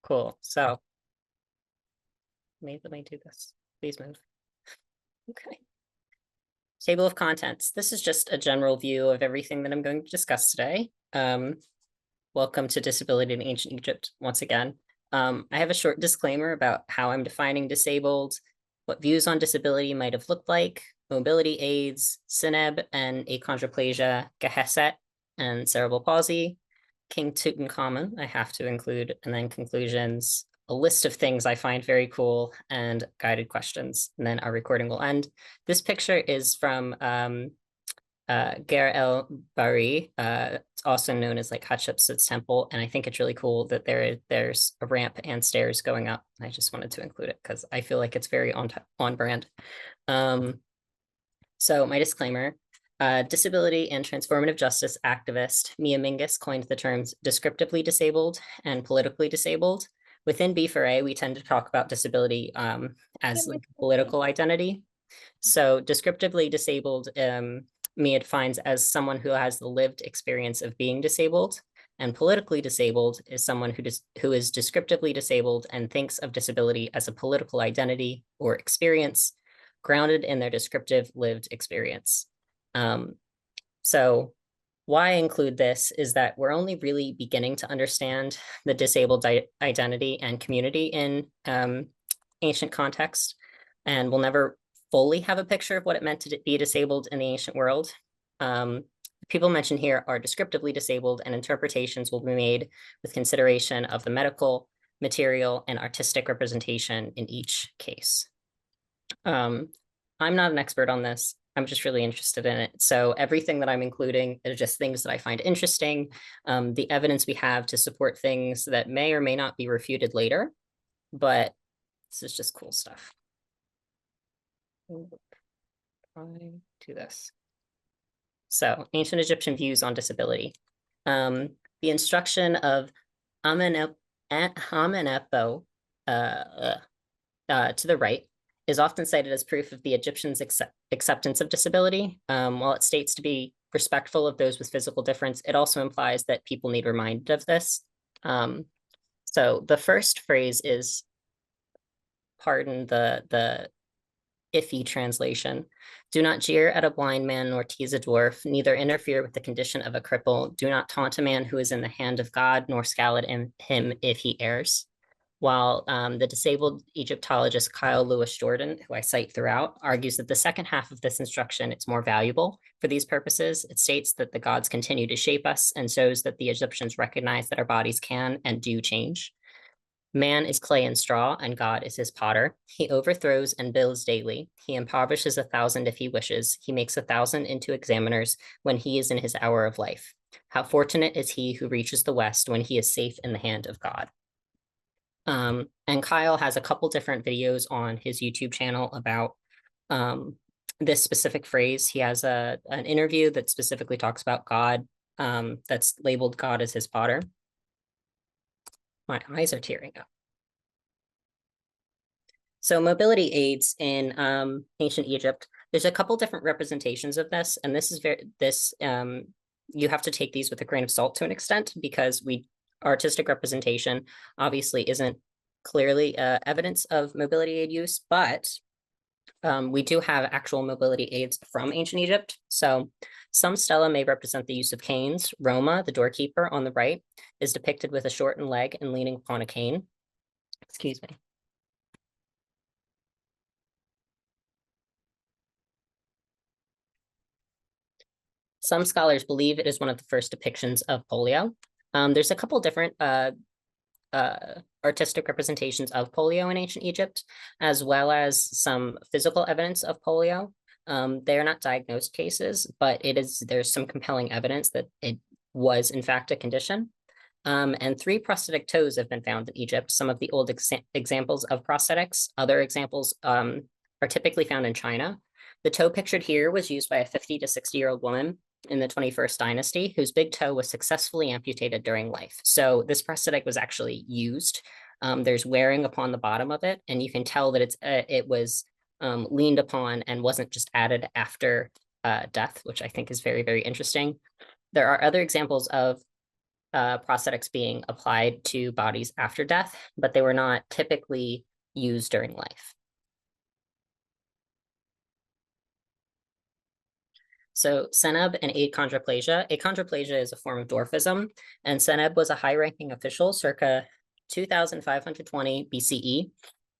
Cool. So let me do this. Please move. Okay. Table of contents. This is just a general view of everything that I'm going to discuss today. Welcome to Disability in Ancient Egypt once again. I have a short disclaimer about how I'm defining disabled, what views on disability might have looked like, mobility aids, Seneb and Achondroplasia, Geheset, and Cerebral Palsy, King Tutankhamun, I have to include, and then conclusions, a list of things I find very cool, and guided questions. And then our recording will end. This picture is from Ger Bari. It's also known as like Hatshepsut's temple, and I think it's really cool that there's a ramp and stairs going up. I just wanted to include it because I feel like it's very on brand. So my disclaimer. Disability and transformative justice activist Mia Mingus coined the terms descriptively disabled and politically disabled. Within B4A, we tend to talk about disability as like political identity. So descriptively disabled, Mia defines as someone who has the lived experience of being disabled, and politically disabled is someone who is descriptively disabled and thinks of disability as a political identity or experience grounded in their descriptive lived experience. So why I include this is that we're only really beginning to understand the disabled identity and community in ancient context, and we'll never fully have a picture of what it meant to be disabled in the ancient world. People mentioned here are descriptively disabled, and interpretations will be made with consideration of the medical, material, and artistic representation in each case. I'm not an expert on this. I'm just really interested in it. So everything that I'm including are just things that I find interesting. The evidence we have to support things that may or may not be refuted later, but this is just cool stuff. Try do this. So ancient Egyptian views on disability. The instruction of Amenepo to the right is often cited as proof of the Egyptians' acceptance of disability. While it states to be respectful of those with physical difference, it also implies that people need reminded of this. So the first phrase is, pardon the iffy translation, do not jeer at a blind man nor tease a dwarf, neither interfere with the condition of a cripple, do not taunt a man who is in the hand of God, nor scowl at him if he errs. While the disabled Egyptologist Kyle Lewis Jordan, who I cite throughout, argues that the second half of this instruction is more valuable for these purposes. It states that the gods continue to shape us and shows that the Egyptians recognize that our bodies can and do change. Man is clay and straw, and God is his potter. He overthrows and builds daily. He impoverishes 1,000 if he wishes. He makes 1,000 into examiners when he is in his hour of life. How fortunate is he who reaches the west when he is safe in the hand of God. And Kyle has a couple different videos on his YouTube channel about this specific phrase. He has an interview that specifically talks about God, that's labeled God as his potter. My eyes are tearing up. So mobility aids in ancient Egypt, there's a couple different representations of this, and this is you have to take these with a grain of salt to an extent, because artistic representation obviously isn't clearly evidence of mobility aid use, but we do have actual mobility aids from ancient Egypt. So some stela may represent the use of canes. Roma, the doorkeeper on the right, is depicted with a shortened leg and leaning upon a cane. Excuse me. Some scholars believe it is one of the first depictions of polio. There's a couple different artistic representations of polio in ancient Egypt, as well as some physical evidence of polio. They are not diagnosed cases, but there's some compelling evidence that it was in fact a condition. And 3 prosthetic toes have been found in Egypt. Some of the old examples of prosthetics, other examples are typically found in China. The toe pictured here was used by a 50 to 60-year-old woman in the 21st dynasty, whose big toe was successfully amputated during life. So this prosthetic was actually used. There's wearing upon the bottom of it, and you can tell that it was leaned upon and wasn't just added after death, which I think is very, very interesting. There are other examples of prosthetics being applied to bodies after death, but they were not typically used during life. So Seneb and Achondroplasia. Achondroplasia is a form of dwarfism, and Seneb was a high-ranking official circa 2520 BCE.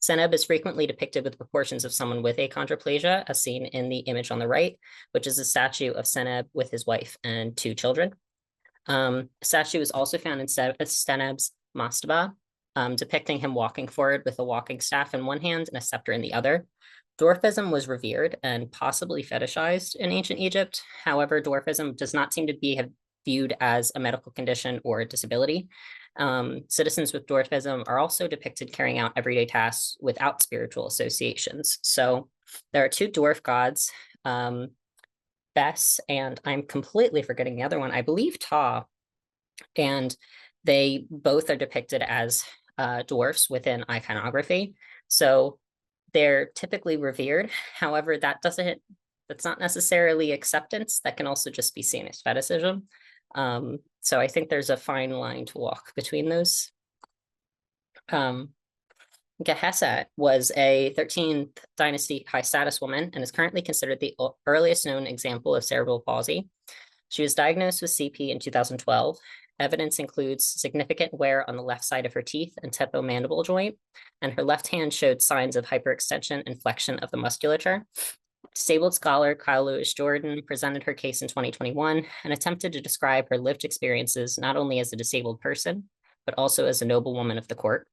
Seneb is frequently depicted with proportions of someone with achondroplasia, as seen in the image on the right, which is a statue of Seneb with his wife and 2 children. A statue is also found in Seneb's mastaba, depicting him walking forward with a walking staff in one hand and a scepter in the other. Dwarfism was revered and possibly fetishized in ancient Egypt. However, dwarfism does not seem to be viewed as a medical condition or a disability. Citizens with dwarfism are also depicted carrying out everyday tasks without spiritual associations. So there are 2 dwarf gods, Bes, and I'm completely forgetting the other one, I believe Ta, and they both are depicted as dwarfs within iconography. So they're typically revered. However, that's not necessarily acceptance. That can also just be seen as fetishism. So I think there's a fine line to walk between those. Geheset was a 13th dynasty high status woman and is currently considered the earliest known example of cerebral palsy. She was diagnosed with CP in 2012. Evidence includes significant wear on the left side of her teeth and tempomandible joint, and her left hand showed signs of hyperextension and flexion of the musculature. Disabled scholar Kyle Lewis Jordan presented her case in 2021 and attempted to describe her lived experiences not only as a disabled person, but also as a noblewoman of the court.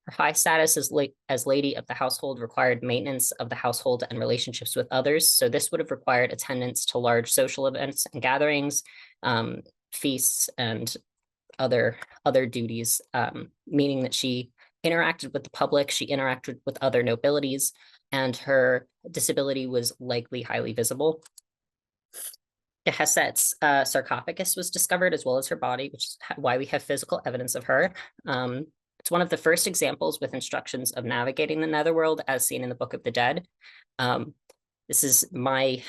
Her high status as lady of the household required maintenance of the household and relationships with others. So this would have required attendance to large social events and gatherings, feasts, and other duties, meaning that she interacted with the public, she interacted with other nobilities, and her disability was likely highly visible. Geheset's sarcophagus was discovered, as well as her body, which is why we have physical evidence of her. It's one of the first examples with instructions of navigating the netherworld, as seen in the Book of the Dead. This is my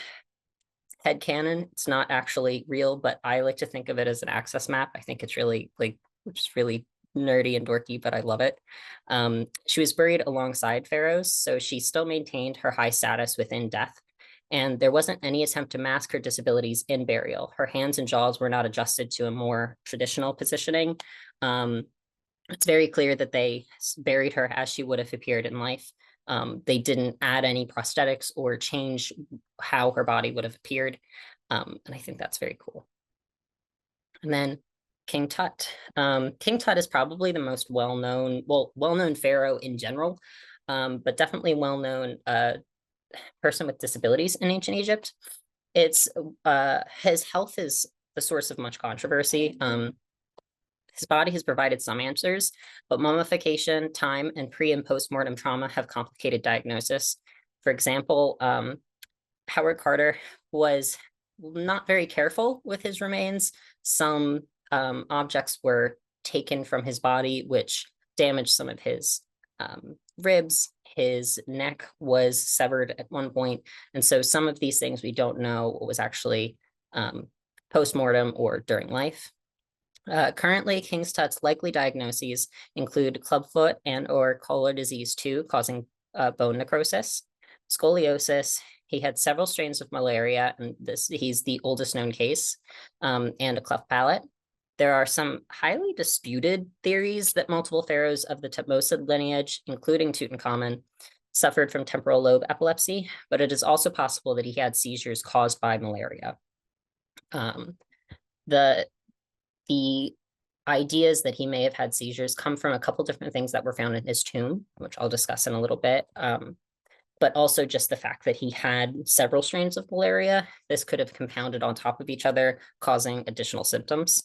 headcanon. It's not actually real, but I like to think of it as an access map. I think it's really which is really nerdy and dorky, but I love it. She was buried alongside pharaohs, so she still maintained her high status within death. And there wasn't any attempt to mask her disabilities in burial. Her hands and jaws were not adjusted to a more traditional positioning. It's very clear that they buried her as she would have appeared in life. They didn't add any prosthetics or change how her body would have appeared. And I think that's very cool. And then King Tut. King Tut is probably the most well-known pharaoh in general, but definitely well-known person with disabilities in ancient Egypt. His health is the source of much controversy. His body has provided some answers, but mummification, time, and pre- and post-mortem trauma have complicated diagnosis. For example, Howard Carter was not very careful with his remains. Some objects were taken from his body, which damaged some of his ribs. His neck was severed at one point. And so some of these things we don't know what was actually post-mortem or during life. Currently, King Tut's likely diagnoses include clubfoot and or collar disease 2, causing bone necrosis, scoliosis. He had several strains of malaria, and he's the oldest known case, and a cleft palate. There are some highly disputed theories that multiple pharaohs of the Tutmosid lineage, including Tutankhamun, suffered from temporal lobe epilepsy, but it is also possible that he had seizures caused by malaria. The ideas that he may have had seizures come from a couple different things that were found in his tomb, which I'll discuss in a little bit, but also just the fact that he had several strains of malaria. This could have compounded on top of each other, causing additional symptoms.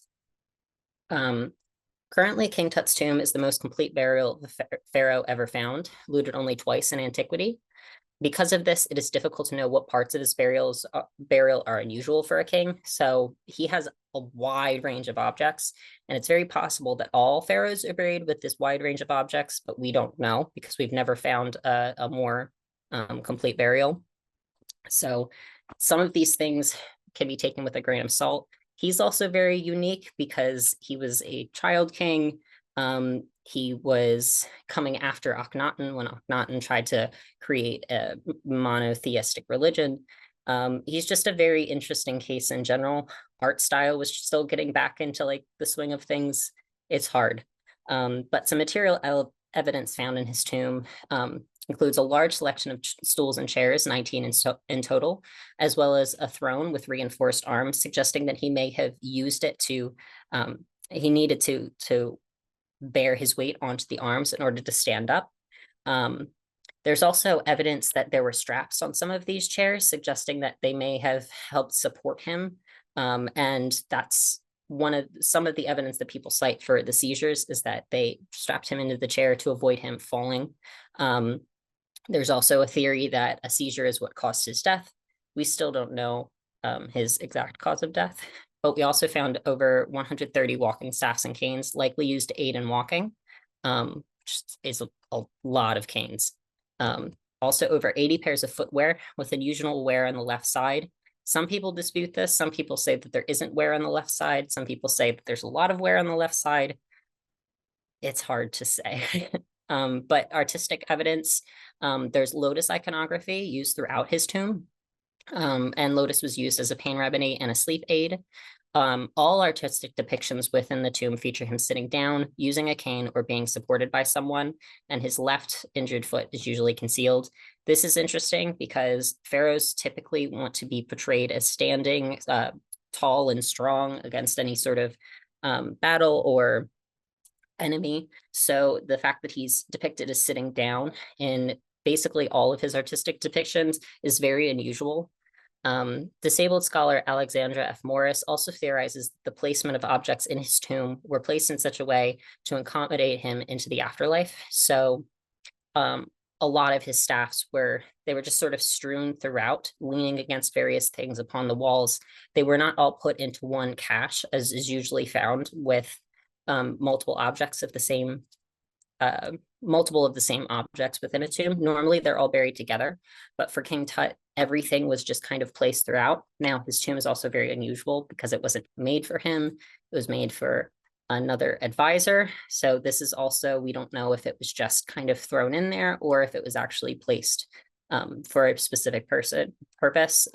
Currently, King Tut's tomb is the most complete burial of the pharaoh ever found, looted only twice in antiquity. Because of this, it is difficult to know what parts of his burial are unusual for a king. So he has a wide range of objects, and it's very possible that all pharaohs are buried with this wide range of objects, but we don't know because we've never found a more complete burial. So some of these things can be taken with a grain of salt. He's also very unique because he was a child king. He was coming after Akhenaten when Akhenaten tried to create a monotheistic religion. He's just a very interesting case in general. Art style was still getting back into like the swing of things. It's hard. But some material evidence found in his tomb includes a large selection of stools and chairs, 19 in total, as well as a throne with reinforced arms, suggesting that he may have used it to, he needed to bear his weight onto the arms in order to stand up. There's also evidence that there were straps on some of these chairs, suggesting that they may have helped support him. And that's some of the evidence that people cite for the seizures is that they strapped him into the chair to avoid him falling. There's also a theory that a seizure is what caused his death. We still don't know his exact cause of death, but we also found over 130 walking staffs and canes likely used to aid in walking, which is a lot of canes. Also over 80 pairs of footwear with unusual wear on the left side. Some people dispute this. Some people say that there isn't wear on the left side. Some people say that there's a lot of wear on the left side. It's hard to say. But artistic evidence, there's lotus iconography used throughout his tomb. And lotus was used as a pain remedy and a sleep aid. All artistic depictions within the tomb feature him sitting down, using a cane, or being supported by someone, and his left injured foot is usually concealed. This is interesting because pharaohs typically want to be portrayed as standing tall and strong against any sort of battle or enemy. So the fact that he's depicted as sitting down in basically all of his artistic depictions is very unusual. Disabled scholar Alexandra F. Morris also theorizes that the placement of objects in his tomb were placed in such a way to accommodate him into the afterlife. So a lot of his staffs were just sort of strewn throughout, leaning against various things upon the walls. They were not all put into one cache, as is usually found with multiple objects of the same multiple of the same objects within a tomb. Normally they're all buried together, but for King Tut, everything was just kind of placed throughout. Now his tomb is also very unusual because it wasn't made for him. It was made for another advisor. So this is also, we don't know if it was just kind of thrown in there or if it was actually placed for a specific purpose.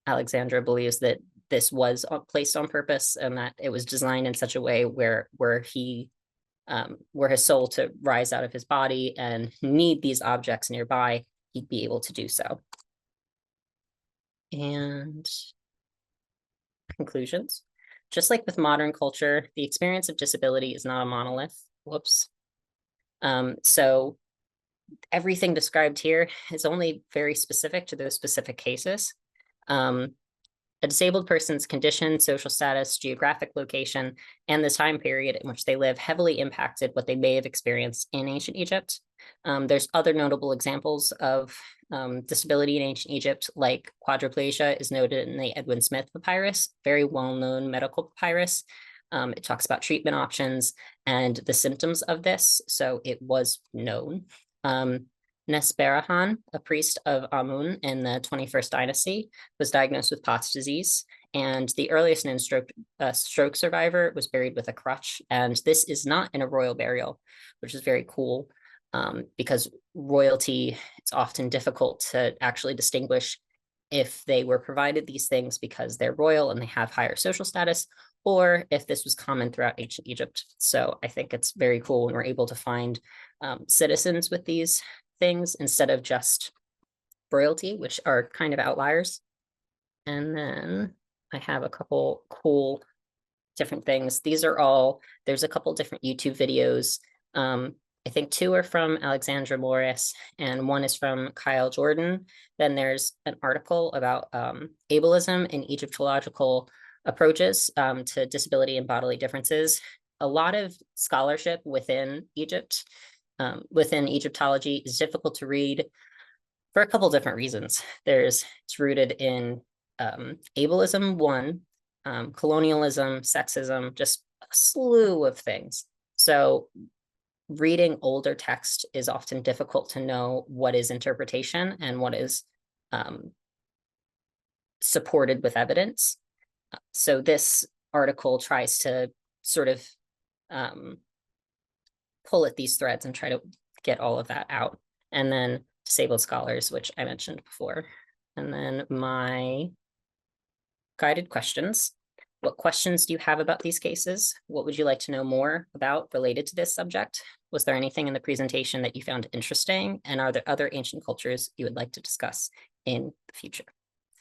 Alexandra believes that this was placed on purpose and that it was designed in such a way where his soul to rise out of his body and need these objects nearby, he'd be able to do so. And conclusions. Just like with modern culture, the experience of disability is not a monolith. Whoops. So everything described here is only very specific to those specific cases. A disabled person's condition, social status, geographic location, and the time period in which they live heavily impacted what they may have experienced in ancient Egypt. There's other notable examples of disability in ancient Egypt, like quadriplasia is noted in the Edwin Smith papyrus, very well-known medical papyrus. It talks about treatment options and the symptoms of this, so it was known. Nesberahan, a priest of Amun in the 21st dynasty, was diagnosed with Pott's disease, and the earliest known stroke survivor was buried with a crutch. And this is not in a royal burial, which is very cool because royalty, it's often difficult to actually distinguish if they were provided these things because they're royal and they have higher social status, or if this was common throughout ancient Egypt. So I think it's very cool when we're able to find citizens with these things instead of just royalty, which are kind of outliers. And then I have a couple cool different things. These are all, there's a couple different YouTube videos. I think 2 are from Alexandra Morris and 1 is from Kyle Jordan. Then there's an article about ableism in Egyptological approaches to disability and bodily differences. A lot of scholarship within Egypt, within Egyptology, is difficult to read for a couple different reasons. It's rooted in ableism, one, colonialism, sexism, just a slew of things. So reading older text is often difficult to know what is interpretation and what is supported with evidence. So this article tries to sort of pull at these threads and try to get all of that out. And then disabled scholars, which I mentioned before. And then my guided questions. What questions do you have about these cases? What would you like to know more about related to this subject? Was there anything in the presentation that you found interesting? And are there other ancient cultures you would like to discuss in the future?